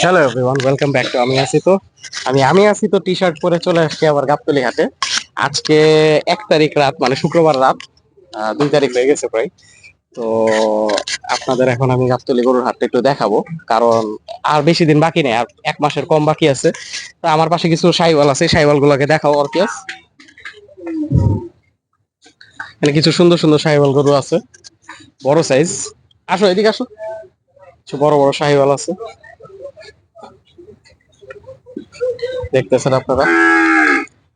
Hello everyone, welcome back to আমি আছি তো টি শার্ট পরে চলে আসছি আবার গাবতলী হাটে। আজকে 1 তারিখ রাত, মানে শুক্রবার রাত। 2 তারিখ হয়ে গেছে প্রায়। তো আপনাদের এখন আমি গাবতলী গরুর হাটটা একটু দেখাবো, কারণ আর বেশি দিন বাকি নেই, আর 1 মাসের কম বাকি আছে। তো আমার পাশে কিছু সাইওয়াল আছে, সাইওয়াল গুলোকে দেখাও। অর্কিয়াস, এখানে কিছু সুন্দর সুন্দর সাইওয়াল গরু আছে, বড় সাইজ। আসো এদিকে আসো, কিছু বড় বড় সাইওয়াল আছে, দেখতেছেন আপনারা।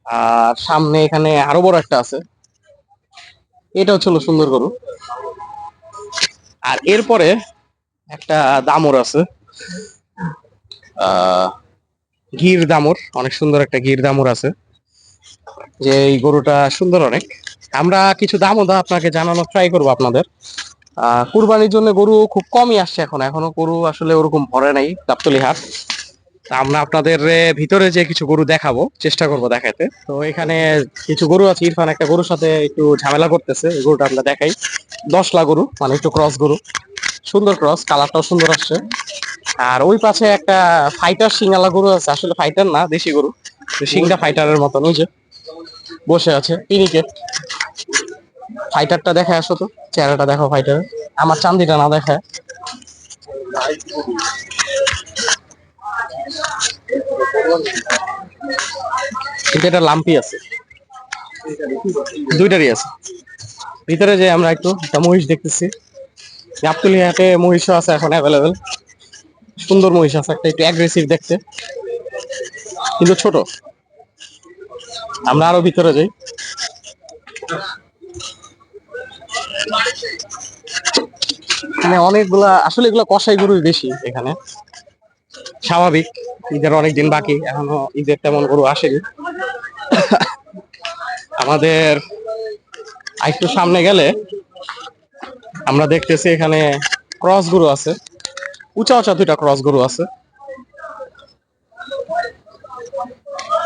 আর সামনে এখানে আরো বড় একটা আছে, এটা হচ্ছে হলো সুন্দর গরু। আর এরপরে একটা দামর আছে, আহ গির দামর, অনেক সুন্দর একটা গির দামর আছে, যে এই গরুটা সুন্দর অনেক। আমরা কিছু দামও আপনাকে জানানোর ট্রাই করবো আপনাদের। কুরবানির জন্য গরু খুব কমই আসছে, এখনো গরু আসলে ওরকম ভরে নাই গাবতলী হাট। তা আমরা আপনাদের ভিতরে যে কিছু গরু দেখাবো, চেষ্টা করব দেখাতে। তো এখানে কিছু গরু আছে, ইরফান একটা গরুর সাথে একটু ঝামেলা করতেছে, এই গরুটা আমরা দেখাই। 10 লাখ গরু, মানে একটু ক্রস গরু, সুন্দর ক্রস, কালারটাও সুন্দর আসছে। আর ওই পাশে একটা ফাইটার সিঙ্গালা গরু আছে, আসলে ফাইটার না, দেশি গরু, সিংটা ফাইটারের মতন, ওই যে বসে আছে পিনিকে। ফাইটারটা দেখে আসো তো, চেহারাটা দেখো ফাইটার, আমার চান্দিটা না দেখায়। কিন্তু এটা লাম্পি আছে, দুইটারই আছে। ভিতরে যে আমরা একটু একটা মহিষ দেখতেছি, গাবতলী হাটে মহিষও আছে এখন অ্যাভেলেবেল। সুন্দর মহিষ আছে একটা, একটু অ্যাগ্রেসিভ দেখতে, কিন্তু ছোট। আমরা আরো ভিতরে যাই। এখানে অনেকগুলা, আসলে এগুলা কসাই গরুই বেশি এখানে, স্বাভাবিক। ঈদের অনেক দিন বাকি, এখনো ঈদের তেমন গরু আসেনি আমাদের। একটু সামনে গেলে আমরা দেখতেছি এখানে ক্রস গরু আছে, উঁচা উঁচা দুইটা ক্রস গরু আছে,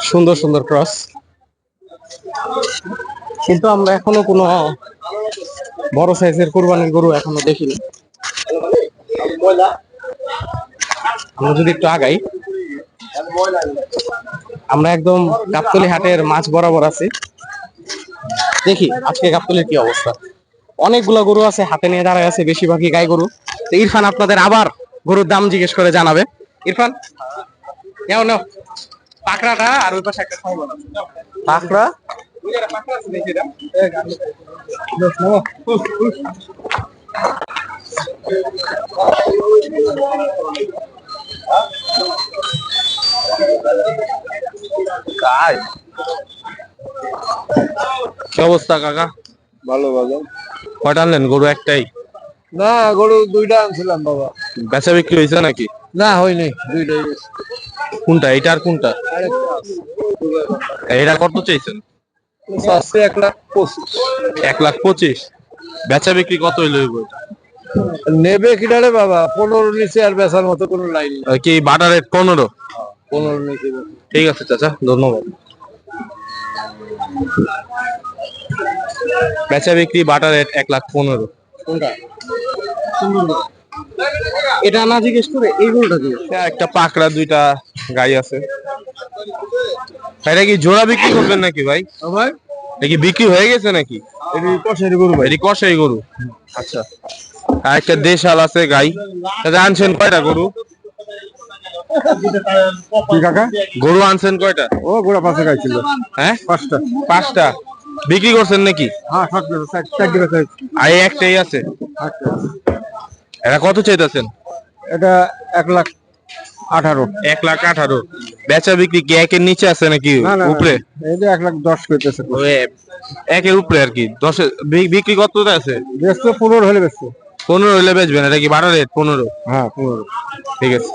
সুন্দর সুন্দর ক্রস। কিন্তু আমরা এখনো কোনো বড় সাইজের কুরবানির গরু এখনো দেখিনি। আমরা যদি একটু আগাই, আমরা একদম গাবতলী হাটের মাঝ বরাবর আছি। দেখি আজকে গাবতলীর কি অবস্থা। অনেকগুলা গরু আছে, হাতে নিয়ে দাঁড়ায় আছে, বেশিরভাগই গাই গরু। তো ইরফান আপনাদের আবার গরুর দাম জিজ্ঞেস করে জানাবে। ইরফান, নাও নাও পাকড়াটা, আর ওই পাশে একটা পাকড়া। কি অবস্থা কাকা? ভালো ভালো। কয়টা আনলেন গরু? একটাই? না, গরু দুইটা আনছিলাম বাবা। বেচা বিক্রি হয়েছে নাকি? না, হয়নি, দুইটাই গেছে। কোনটা, এটা আর কোনটা? আরেকটা আছে। এটা কত চাইছেন? আছে 1,25,000। 1,25,000? বেচা বিক্রি কত হইলো এটা? নেবে কিনা রে বাবা, 15 নিচে আর বেচার মতো কোনো লাইন নেই। কি বাটা রেট 15? 15 নিচে ঠিক আছে চাচা, ধন্যবাদ। বেচা বিক্রি বাটা রেট 1,15,000। কোনটা? এটা না জিজ্ঞেস করে এই গরুটা জিজ্ঞেস। একটা পাকড়া, দুইটা গাই আছে। এটা কি জোড়া বিক্রি করবেন নাকি ভাই? ভাই, এটা কি বিক্রি হয়ে গেছে নাকি? এটি কষারি গরু ভাই। এটি কষাই গরু? আচ্ছা। আর একটা দেশাল আছে গাই। তাহলে আনছেন কয়টা গরু? কি কাকা? গরু আনছেন কয়টা? ও গোড়া পাশে গাইছিল। হ্যাঁ, 5টা। 5টা বিক্রি করছেন নাকি? হ্যাঁ, 7 দিকে আছে। আর এই একটাই আছে? আচ্ছা। এটা কত চাইতেছেন? এটা 1,18,000। 1,18,000? বেচা বিক্রি কি একের নিচে আছে নাকি না না, উপরে? এই যে 1,10,000 করতেছে। একের উপরে আর কি। 10 বিক্রি কত আছে? বেচতো 15 হলে বেচতো। 15 হলে বেচবেন? এটা কি বাটা রেট 15? হ্যাঁ, 15। ঠিক আছে।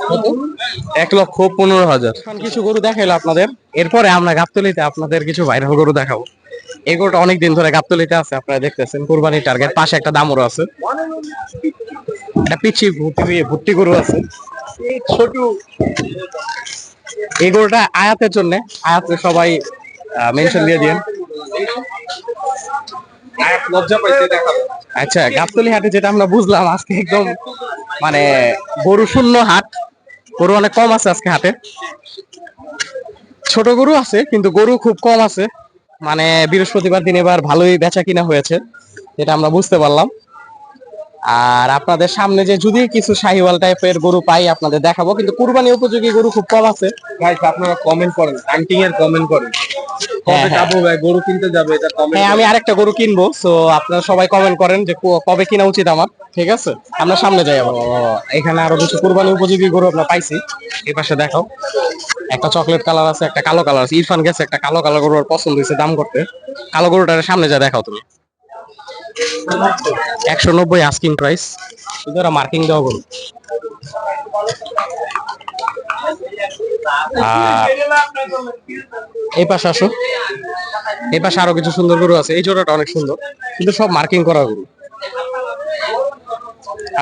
1,15,000। কিছু গরু দেখাইলো আপনাদের, এরপরে আমরা গাবতলীতে আপনাদের কিছু ভাইরাল গরু দেখাবো। এই গরুটা অনেকদিন ধরে গাবতলীতে আছে, আপনারা দেখতেছেন, কুরবানির টার্গেট। পাশে একটা দামরও আছে, একটা পিচ্ছি ভুট্টি গরু আছে, ছোট। এই গরুটা আয়াতের জন্য, আয়াতে সবাই মেনশন দিয়ে দিন। লজ্জা পাইতে দেখাবো। আচ্ছা, গাবতলী হাটে যেটা আমরা বুঝলাম আজকে একদম মানে গরু শূন্য হাট। গরু অনেক কম আছে আজকে হাটে, ছোট গরু আছে কিন্তু গরু খুব কম আছে। মানে বৃহস্পতিবার দিন এবার ভালোই বেচা কিনা হয়েছে, এটা আমরা বুঝতে পারলাম। আর আপনাদের সামনে যে যদি কিছু শাহিওয়াল টাইপের গরু পাই আপনাদের দেখাবো, কিন্তু কুরবানি উপযোগী গরু খুব কম আছে। গাইস আপনারা কমেন্ট করেন, হান্টিং এর কমেন্ট করেন, হ্যাঁ, কবে হ্যাঁ। যাবো ভাই গরু কিনতে যাবে এটা কমেন্ট হ্যাঁ, আমি আরেকটা গরু কিনবো, সো আপনারা সবাই কমেন্ট করেন যে কবে কিনা উচিত আমার। ঠিক আছে, আমরা সামনে যাই আবার। এখানে আরো কিছু কুরবানি উপযোগী গরু আমরা পাইছি। এই পাশে দেখো, একটা চকলেট কালার আছে, একটা কালো কালার আছে। ইরফান গেছে একটা কালো কালার গরু, ওর পছন্দ হয়েছে দাম করতে। কালো গরুটার সামনে যা দেখাও তুমি। 190 আস্কিং প্রাইস, কিন্তু ওরা মার্কিং দেওয়া গরু। আর এই পাশে আসো, এই পাশে আরো কিছু সুন্দর গরু আছে। এই জোড়াটা অনেক সুন্দর, কিন্তু সব মার্কিং করা গরু।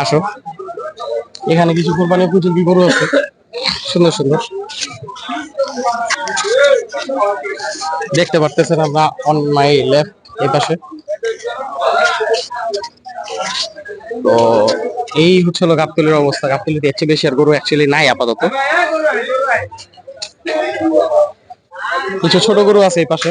আসো, এখানে কিছু কোরবানি উপযোগী গরু আছে, সুন্দর সুন্দর। দেখতে পারতেছেন আমরা অন মাই লেফট, এই পাশে। তো এই হচ্ছে হলো গাবতলীর অবস্থা। গাবতলীতে এর চেয়ে বেশি আর গরু অ্যাকচুয়ালি নাই আপাতত। কিছু ছোট গরু আছে এই পাশে।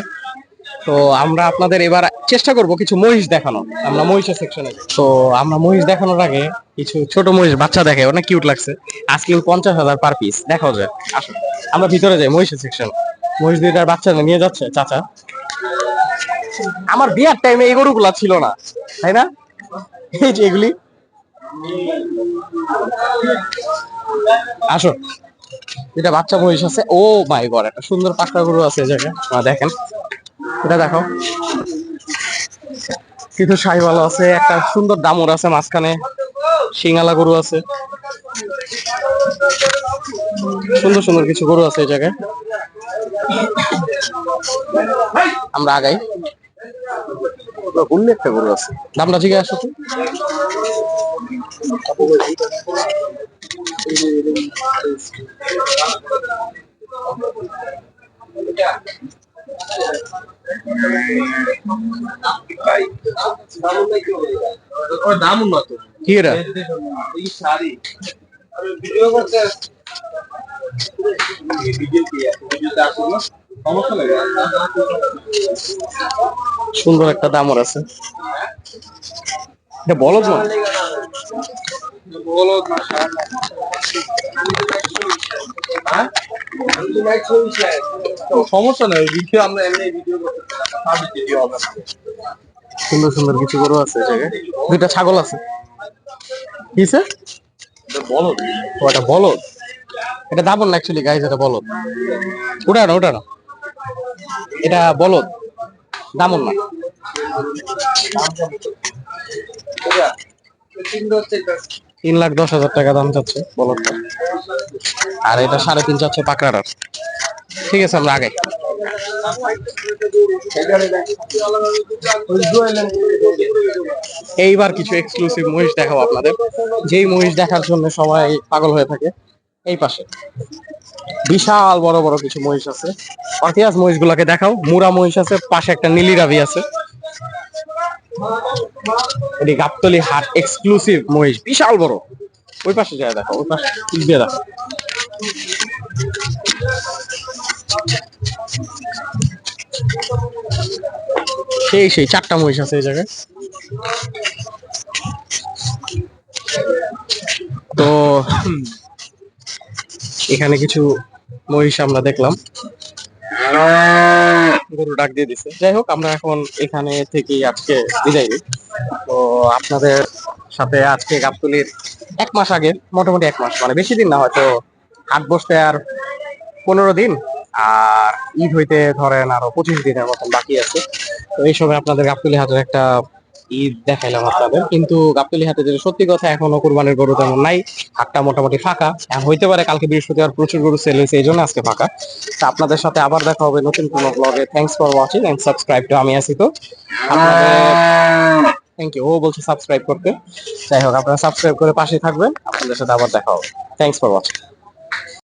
তো আমরা আপনাদের এবার চেষ্টা করব কিছু মহিষ দেখানো। আমরা মহিষের সেকশনে, তো আমরা মহিষ দেখানোর আগে কিছু ছোট মহিষ বাচ্চা দেখে অনেক কিউট লাগছে। আজকে 50,000 পার পিস দেখাও যায়। আসুন আমরা ভিতরে যাই, মহিষের সেকশন। মহিষ দুইটার বাচ্চা নিয়ে যাচ্ছে চাচা। আমার বিয়ার টাইমে এই গরুগুলা ছিল না, তাই না? এই যে এগুলি, আসো। এটা বাচ্চা মহিষ আছে। ও মাই গড, একটা সুন্দর পাকড়া গরু আছে এই জায়গায়, দেখেন। এটা দেখো, কিছু শাহিওয়াল আছে, একটা সুন্দর দামুর আছে মাঝখানে, সিঙ্গালা গরু আছে, সুন্দর সুন্দর কিছু গরু আছে এই জায়গায়। আমরা আগাই, উল্লেখ একটা গরু আছে, দামটা জিজ্ঞাসা আসো তো। দাম উন্নত কি এটা? এই শাড়ি ভিডিও করতে ভিডিও কি ভিডিওতে আসলো সমস্যা লাগে। সুন্দর একটা দামর আছে, এটা বলদ না? বলো না হ্যাঁ সমস্যা নাই, ভিডিও আমরা এমনি ভিডিও করতে ভিডিও হবে। সুন্দর সুন্দর কিছু গরু আছে এই জায়গায়। দুইটা ছাগল আছে। কিসে? বলো ও এটা বলদ। এটা দাবন না অ্যাকচুয়ালি গাইজ, এটা বলদ। ওটা না, ওটা না, এটা বলদ, দামন না। 3,10,000 টাকা দাম চাচ্ছে বলদটা, আর এটা 3.5 চাচ্ছে পাকড়াটার। ঠিক আছে, আমরা আগে। এইবার কিছু এক্সক্লুসিভ মহিষ দেখাবো আপনাদের, যেই মহিষ দেখার জন্য সবাই পাগল হয়ে থাকে। এই পাশে বিশাল বড় বড় কিছু মহিষ আছে। অর্থিয়াস মহিষ গুলাকে দেখাও। মুরা মহিষ আছে, পাশে একটা নীলি রাভি আছে। এটি গাবতলী হাট এক্সক্লুসিভ মহিষ, বিশাল বড়। ওই পাশে যায় দেখো, ওই পাশে দিয়ে দেখো। সেই সেই 4টা মহিষ আছে এই জায়গায়। তো এখানে কিছু মহিষ আমরা দেখলাম, গরু ডাক দিয়ে দিছে। যাই হোক, আমরা এখন এখানে থেকে আজকে বিদায় নিই। তো আপনাদের সাথে আজকে গাবতলীর 1 মাস আগে, মোটামুটি 1 মাস, মানে বেশি দিন না, হয়তো হাট বসতে আর 15 দিন, আর ঈদ হইতে ধরেন আরো 25 দিনের মতন বাকি আছে। তো এই সময় আপনাদের গাবতলী হাটের একটা ঈদ দেখাইলাম আপনাদের। কিন্তু গাবতলী হাটে যেটা সত্যি কথা, এখনো কুরবানির গরু তেমন নাই। হাটটা মোটামুটি ফাঁকা। হইতে পারে কালকে বৃহস্পতিবার প্রচুর গরু সেল হয়েছে, এই জন্য আজকে ফাঁকা। তো আপনাদের সাথে আবার দেখা হবে নতুন কোনো ব্লগে। Thanks for watching and subscribe to আমি আসি। তো আপনাদের থ্যাংক ইউ। ও বলছে সাবস্ক্রাইব করতে। যাই হোক, আপনারা সাবস্ক্রাইব করে পাশে থাকবেন। আপনাদের সাথে আবার দেখা হবে। Thanks for watching.